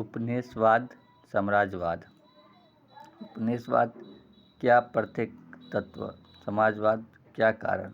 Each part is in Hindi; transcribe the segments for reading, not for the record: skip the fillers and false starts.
उपनिवेशवाद, साम्राज्यवाद। उपनिवेशवाद क्या प्रत्येक तत्व, समाजवाद क्या कारण,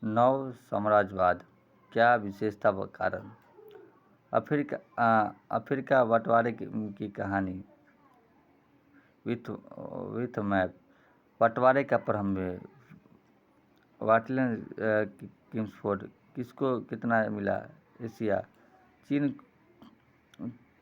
नव साम्राज्यवाद क्या विशेषता व कारण, अफ्रीका बंटवारे की कहानी, विथ मैप, बंटवारे का प्रारंभ, वाटलन किंग्सफोर्ड, किसको कितना मिला, एशिया, चीन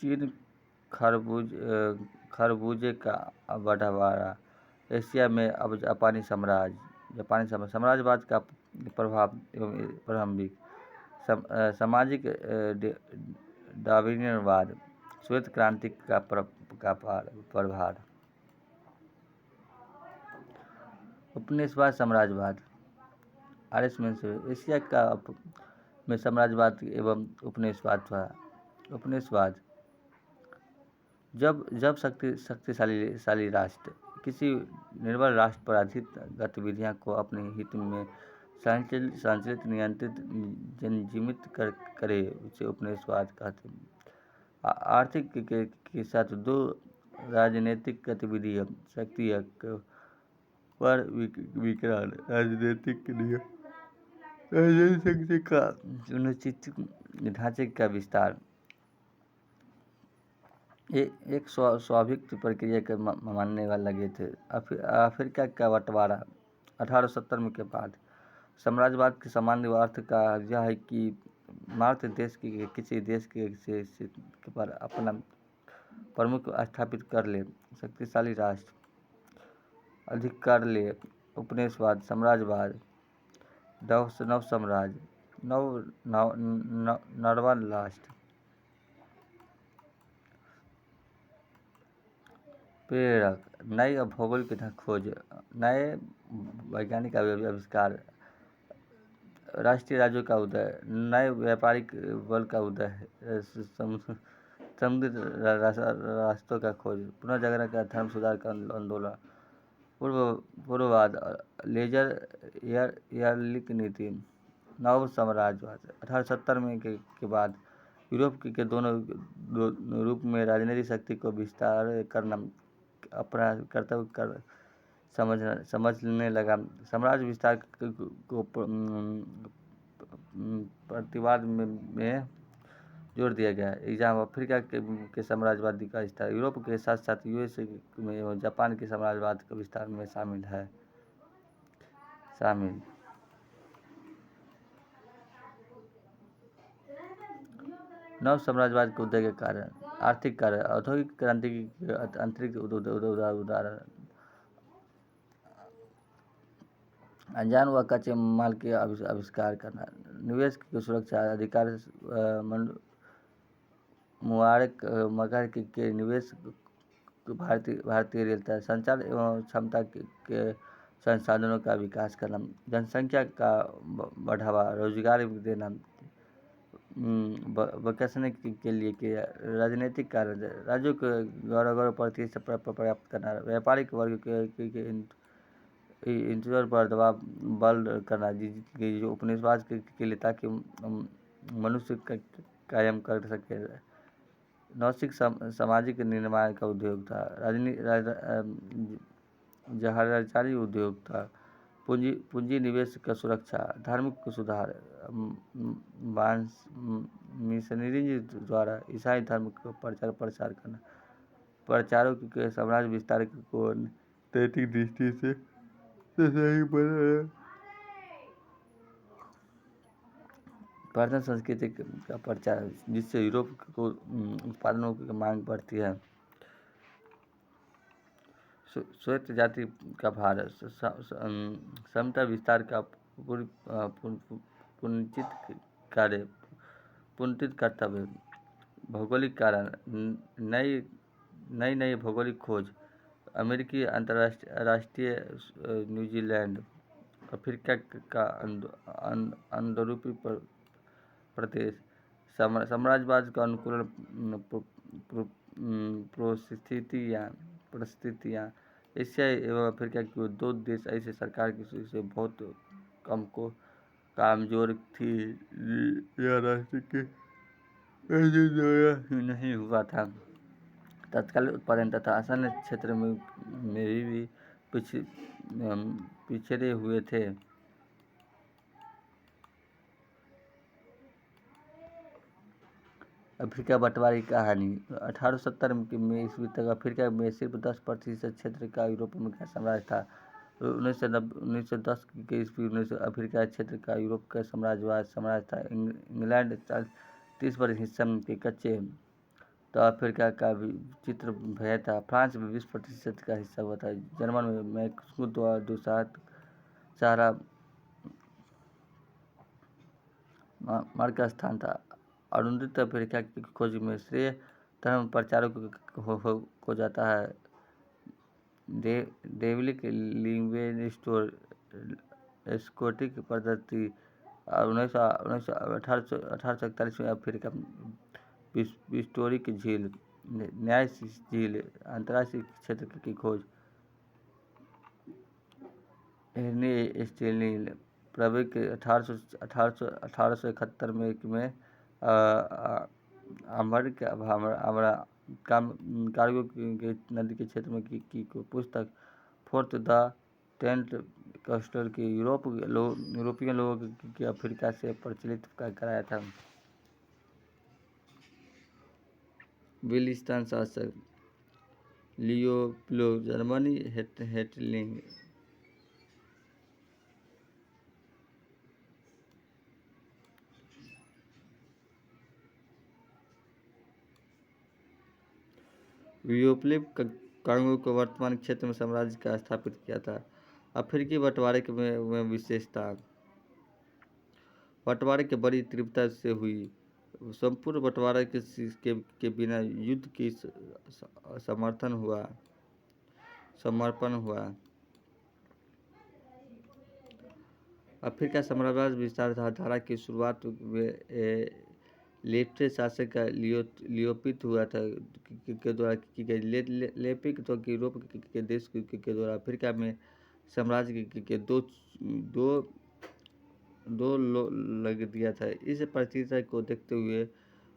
चीन खरबूजे का बढ़ावा, एशिया में अब जापानी साम्राज्यवाद का प्रभाव एवं प्रारंभिक, सामाजिक डार्विनियनवाद, श्वेत क्रांति का प्रभाव। उपनिवेशवाद, साम्राज्यवाद, एशिया का में साम्राज्यवाद एवं उपनिवेशवाद था। उपनिवेशवाद जब शक्तिशाली राष्ट्र किसी निर्बल राष्ट्र पर आधारित गतिविधियों को अपने हित में संचालित, नियंत्रित, संयमित करे, उसे उपनिवेशवाद कहते हैं। आर्थिक के साथ दो राजनीतिक गतिविधियां, शक्ति पर विकरण, राजनीतिक शक्ति का सुनिश्चित ढांचे का विस्तार, एक स्वाभाविक प्रक्रिया के मानने वाले लगे थे। अफ्रीका का बंटवारा 1870 के बाद। साम्राज्यवाद के सामान्य अर्थ का यह है कि भारत देश के किसी देश के पर अपना प्रमुख स्थापित कर ले, शक्तिशाली राष्ट्र अधिकार ले। उपनिवेशवाद, साम्राज्यवाद, नव साम्राज्य, नर्मल राष्ट्र, प्रेरक, नए भौगोलिक खोज, नए वैज्ञानिक आविष्कार, राष्ट्रीय राज्यों का उदय, नए व्यापारिक बल का उदय, समुद्री रास्तों का खोज, पुनर्जागरण का धर्म सुधार का आंदोलन, पूर्ववाद, लेजर एयरलिक नीति, नव साम्राज्यवाद 1870 के बाद यूरोप के दोनों रूप में राजनीतिक शक्ति को विस्तार करना अपना कर्तव्य समझने लगा। साम्राज्य विस्तार को प्रतिवाद में जोर दिया गया। एग्जाम, अफ्रीका के साम्राज्यवादी का विस्तार यूरोप के साथ साथ यूएस में एवं जापान के साम्राज्यवाद के विस्तार में शामिल है। नव साम्राज्यवाद के उदय के कारण, आर्थिक कारण, औद्योगिक क्रांति की आंतरिक उदाहरण, अनजान व कच्चे माल के आविष्कार करना, निवेश की सुरक्षा, अधिकार, मगर के निवेश, भारतीय रेलता, संचार एवं क्षमता के संसाधनों का विकास करना, जनसंख्या का बढ़ावा, रोजगार देना, विकसन के लिए किया, राजनीतिक कारण, राज्यों को गौरव प्रतिष्ठा प्राप्त करना, व्यापारिक वर्ग के इंतजार पर दबाव बल करना, जो उपनिवेशवाद के लिए ताकि मनुष्य कायम कर सके। नैतिक सामाजिक निर्माण का उद्योग था, जहाजारी उद्योग था, पूंजी निवेश का सुरक्षा, धार्मिक सुधार, मिशनरी द्वारा ईसाई धर्म का प्रचार करना, प्रचारों के साम्राज्य विस्तार को नैतिक दृष्टि से सही बनाया, प्राचीन संस्कृति का प्रचार जिससे यूरोप को उत्पादनों की मांग बढ़ती है। श्वेत जाति का भारत, समता विस्तार का पुनर्चित कर्तव्य, भौगोलिक कारण, नई भौगोलिक खोज, अमेरिकी अंतर्राष्ट्रीय, न्यूजीलैंड, अफ्रीका का अंदरूपी प्रदेश, साम्राज्यवाद का अनुकूलन, परिस्थितियाँ, एशिया एवं अफ्रीका के दो देश ऐसे सरकार की से बहुत कमजोर थी। यह राष्ट्र के नहीं हुआ था। तत्काल उत्पादन तथा आसान क्षेत्र में भी पिछड़े हुए थे। अफ्रीका बंटवारे की कहानी 1870 में ईस्वी तक अफ्रीका में सिर्फ 10% क्षेत्र का यूरोप का साम्राज्य था। 1910 के ईस्वी में अफ्रीका क्षेत्र का यूरोप का साम्राज्य था। इंग्लैंड 30% हिस्सा के कच्चे तो अफ्रीका का भी चित्र भय था। फ्रांस में 20% का हिस्सा हुआ था। जर्मन में मैक्सिको दुसाहत सहारा मार्ग का स्थान था। अरुंधत अफ्रीका की खोज में श्रेय धर्म प्रचारक को जाता है। डेविड लिविंगस्टोन स्कॉटिश पद्धति 1841 में अफ्रीका विक्टोरिया की झील न्यास झील अंतर्राष्ट्रीय क्षेत्र की खोज हेनरी स्टेनली प्रवेश 1871 में कार्गो के नदी के क्षेत्र में की पुस्तक फोर्थ द टेंट कस्टर की यूरोपियन लोगों के अफ्रीका से प्रचलित कराया था। विलिस्तान शासक लियोपोल्ड जर्मनी हेटलिंग लियोपोल्ड कांगो को वर्तमान क्षेत्र में साम्राज्य का स्थापित किया था। अफ्रीकी बंटवारे में विशेषता बंटवारे के बड़ी तीव्रता से हुई। संपूर्ण बंटवारे के बिना युद्ध की समर्पण हुआ। अफ्रीका साम्राज्य विस्तार धारा की शुरुआत में लेफ्टे शासक का लियोपित हुआ था के द्वारा की गई। लेपिक तो यूरोप के देश के द्वारा अफ्रीका में साम्राज्य के दो लग दिया था। इस परिस्थिति को देखते हुए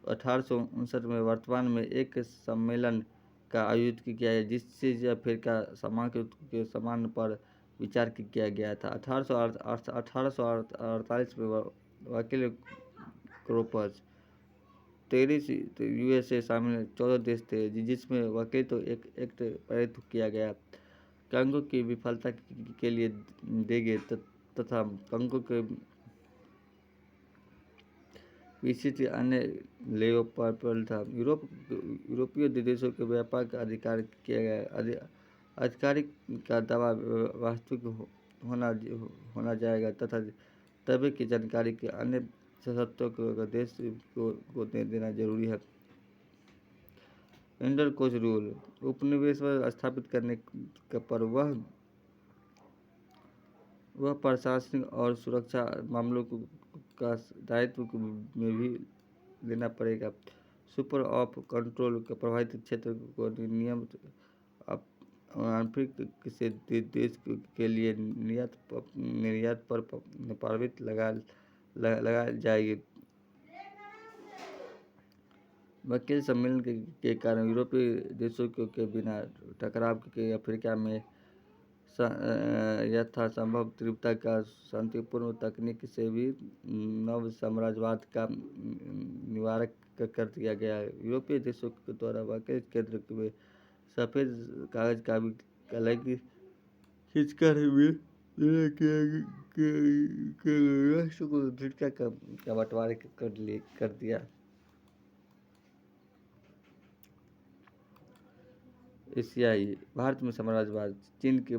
1859 में वर्तमान में एक सम्मेलन का आयोजित किया गया जिससे अफ्रीका के समान पर विचार किया गया था। 1848 में वकील क्रोपर्स 13 यूएसए शामिल 14 देश थे जिसमें वकील तो एक एक्ट पारित किया गया। कांगो की विफलता के लिए देगे तथा कांगो के विशिष्ट अन्य लेओपोल्ड था। यूरोपीय देशों के व्यापार का अधिकार किया गया। अधिकारी का दावा वास्तविक होना जाएगा तथा तभी की जानकारी के अन्य सशस्त्रों को देश को देना जरूरी है। इंटरकोस्ट रूल उपनिवेश स्थापित करने पर वह प्रशासनिक और सुरक्षा मामलों का दायित्व में भी लेना पड़ेगा। सुपर ऑफ कंट्रोल के प्रभावित क्षेत्र को नियमित आंतरिक से देश के लिए निर्यात पर पाबंदी लगा जाएगी। वकील सम्मेलन के कारण यूरोपीय देशों के बिना टकराव के अफ्रीका में यथासंभव तीव्रता का शांतिपूर्ण तकनीक से भी नव साम्राज्यवाद का निवारण कर दिया गया। यूरोपीय देशों के द्वारा वकील केंद्र में सफ़ेद कागज का भी अलग खींचकर राष्ट्र को अफ्रीका का बंटवारा कर दिया। एशियाई भारत में साम्राज्यवाद चीन के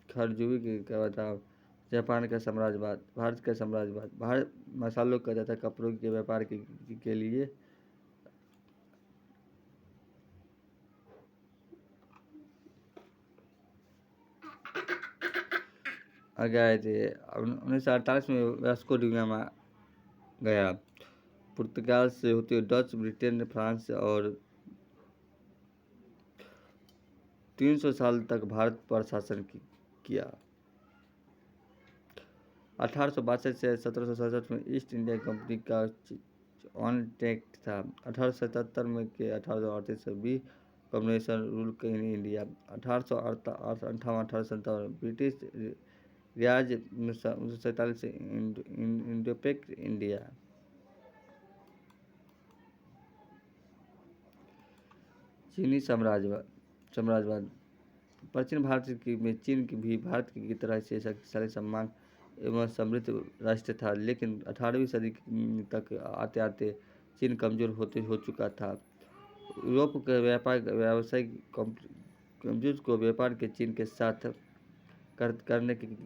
खरजूरी का बदलाव जापान का साम्राज्यवाद भारत का साम्राज्यवाद भारत मसालों का तथा कपड़ों के व्यापार के लिए गए थे। 1948 में वास्को डी गामा गया पुर्तगाल से होते हुए डच ब्रिटेन फ्रांस और 300 साल तक भारत पर शासन किया। 1862 से 1767 में ईस्ट इंडिया कंपनी का ऑन टैक्ट था। 1877 में के 1838 से बी communist rule in India. 1858 British रियाज 1947 से इंडोपैक इंडिया। चीनी साम्राज्यवाद प्राचीन भारत में चीन की भी भारत की तरह से शक्तिशाली सम्मान एवं समृद्ध राष्ट्र था, लेकिन 18वीं सदी तक आते आते चीन कमजोर हो चुका था। यूरोप के व्यावसायिक कंपनियों को व्यापार के चीन के साथ करने की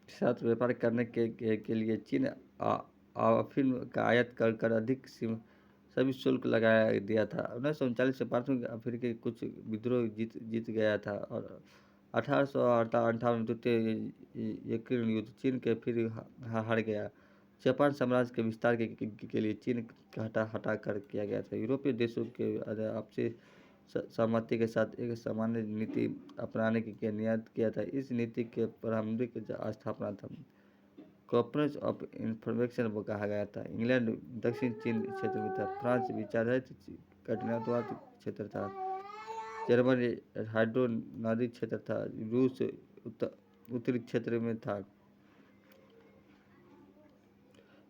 साथ व्यापार करने के लिए चीन अफीम का आयात कर अधिक सभी शुल्क लगाया दिया था। 1939 से भारत में अफ्रीका के कुछ विद्रोह जीत गया था और 1858 में द्वितीय युद्ध चीन के फिर हार गया। जापान साम्राज्य के विस्तार के लिए चीन का हटा कर किया गया था। यूरोपीय देशों के आपसी सहमति के साथ एक सामान्य नीति अपनाने की नियत किया था। इस नीति के प्रारंभिक स्थापना था कॉर्पोरेशन ऑफ इंफॉर्मेशन को कहा गया था। इंग्लैंड दक्षिण चीन क्षेत्र में था। फ्रांस विचारधारित कठिनात्मक क्षेत्र था। जर्मनी हाइड्रो नदी क्षेत्र था। रूस उत्तरी क्षेत्र में था।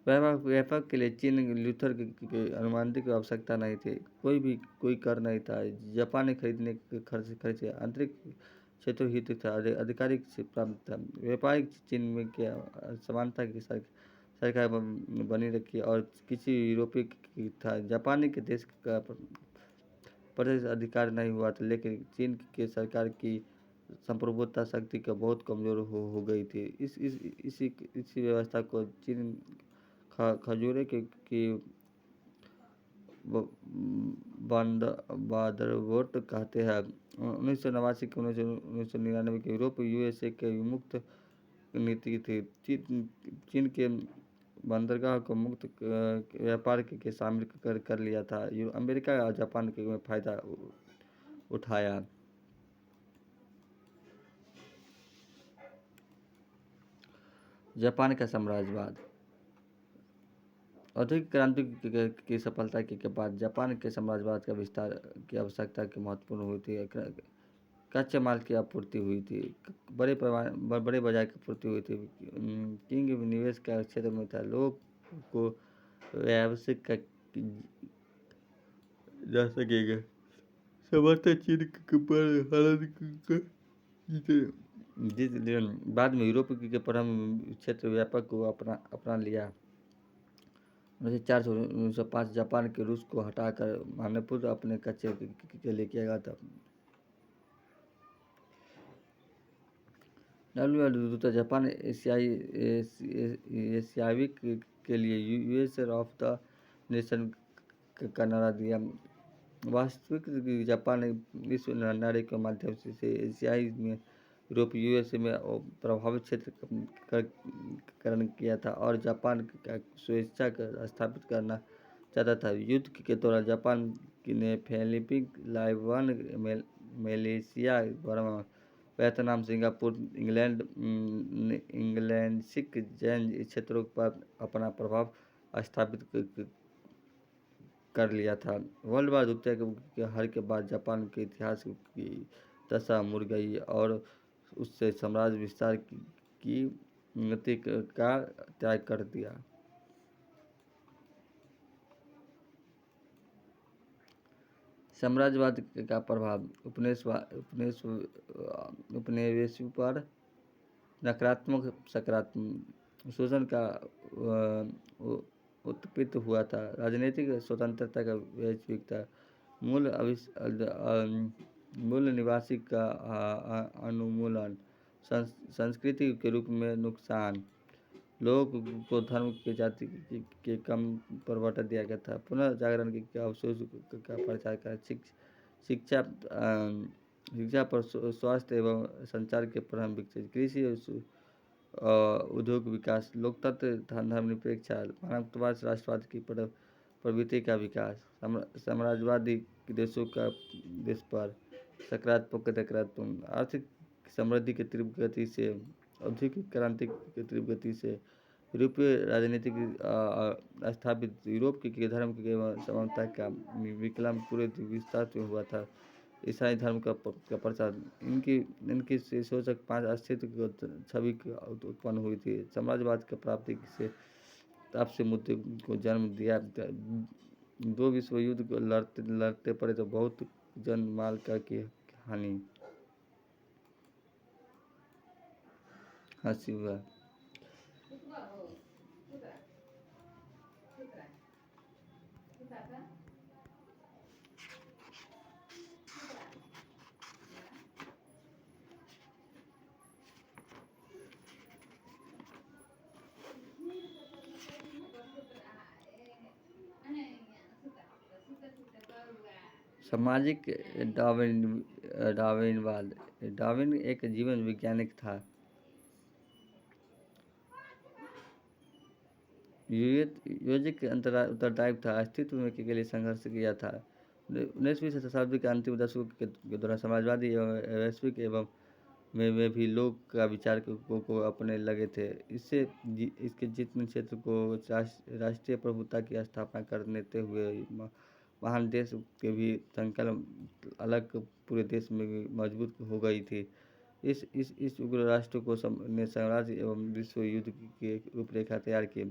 व्यापार के लिए चीन लूथर के अनुमान की आवश्यकता नहीं थी। कोई कर नहीं था। जापान ने खरीदने के खर्च आंतरिक क्षेत्र हित था। आधिकारिक से प्राप्त था। व्यापारिक चीन में क्या समानता की सरकार बनी रखी और किसी यूरोपीय था। जापानी के देश का प्रत्यक्ष अधिकार नहीं हुआ था, लेकिन चीन के सरकार की संप्रभुता शक्ति का बहुत कमजोर हो गई थी। इसी व्यवस्था को चीन खजूरे की बादरवोट कहते हैं। 1989 के 1999 के यूरोप यूएसए के मुक्त नीति थी। चीन के बंदरगाह को मुक्त व्यापार के शामिल कर लिया था। अमेरिका और जापान के फायदा उठाया। जापान का साम्राज्यवाद औद्योगिक क्रांति की सफलता के बाद जापान के साम्राज्यवाद का विस्तार की आवश्यकता की महत्वपूर्ण हुई थी। कच्चे माल की आपूर्ति हुई थी। बड़े बाजार की आपूर्ति हुई थी। किंग निवेश का क्षेत्र में था। लोग को व्यावसायिक जा सकेगा। समर्थन चीन के बाद में यूरोप के प्रारंभ क्षेत्र व्यापक को अपना लिया। 1904 जापान के रूस को हटाकर मान्यपुर अपने कच्चे के लिए किया गया था। दूसरा जापान एशियावी के लिए यूएस ऑफ द नेशन का नारा दिया। वास्तविक जापान ने विश्व नारे के माध्यम से एशियाई में यूरोप यूएसए में प्रभावित क्षेत्र करण किया था और जापान का स्वेच्छा स्थापित करना चाहता था। युद्ध के दौरान जापान ने Philippine, Taiwan, Malaysia, Burma, Vietnam, Singapore, England Jain क्षेत्रों पर अपना प्रभाव स्थापित कर लिया था। वर्ल्ड वार द्वितीय के हार के बाद जापान के इतिहास की दशा मुड़ गई और उससे साम्राज्य विस्तार की नीति का त्याग कर दिया। साम्राज्यवाद का प्रभाव उपनिवेशों पर नकारात्मक सकारात्मक शोषण का उत्पत्ति हुआ था। राजनीतिक स्वतंत्रता का वैश्विकता मूल निवासी का अनुमूलन संस्कृति के रूप में नुकसान लोगों को धर्म के जाति के कम पर बंटा दिया गया था। पुनः जागरण के अवसर का प्रचार कर शिक्षा शिक्षा पर स्वास्थ्य एवं संचार के प्रथम विकसित कृषि और उद्योग विकास, लोकतंत्र, धर्मनिरपेक्षता, मानवतावाद, राष्ट्रवाद की प्रवृत्ति का विकास, साम्राज्यवादी देशों का देश पर सकारात्मक नकारात्मक, आर्थिक समृद्धि की तीव्र गति से, औद्योगिक क्रांति की तीव्र गति से, यूरोपीय राजनीतिक स्थापित, यूरोप के धर्म के समानता का विकल्प पूरे विस्तार में हुआ था। ईसाई धर्म का प्रचार, इनकी इनकी से सोचक 5 अस्तित्व छवि उत्पन्न हुई थी। समाजवाद की प्राप्ति से तापसी मुद्दे को जन्म दिया। 2 विश्व युद्ध को लड़ते लड़ते पड़े तो बहुत जन माल का की हानि हंसी हुआ। सामाजिक डार्विनवाद, डार्विन एक जीवन वैज्ञानिक था। योजिक उत्तरदायी था, अस्तित्व में के लिए संघर्ष किया था। 19वीं शताब्दी के अंतिम दशकों के दौरान समाजवादी एवं वैश्विक एवं में भी लोग का विचार को अपने लगे थे। इसके जितने क्षेत्र को राष्ट्रीय प्रभुता की स्थापना करते हुए महान देश के भी संकल्प अलग पूरे देश में भी मजबूत हो गई थी। इस उग्र राष्ट्र को ने साम्राज्य एवं विश्व युद्ध की रूपरेखा तैयार की।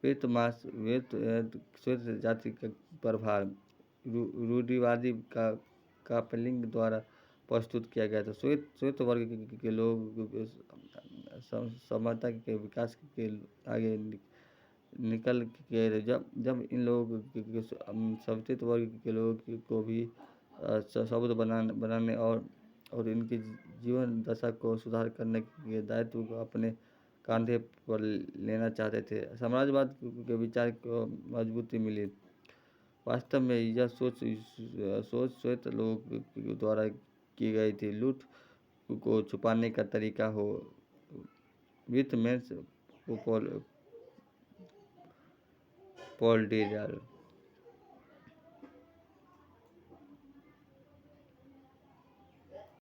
श्वेत जाति का प्रभाव रूढ़िवादी का पेलिंग द्वारा प्रस्तुत किया गया था। श्वेत वर्ग के लोग समानता के विकास के आगे निकल के जब इन लोगों सवचित वर्ग के लोगों को भी शब्द बनाने और इनकी जीवन दशा को सुधार करने के दायित्व को अपने कंधे पर लेना चाहते थे। साम्राज्यवाद के विचार को मजबूती मिली। वास्तव में यह सोच श्वेत लोगों द्वारा की गई थी। लूट को छुपाने का तरीका हो, विथ मेंस पॉल डीजल।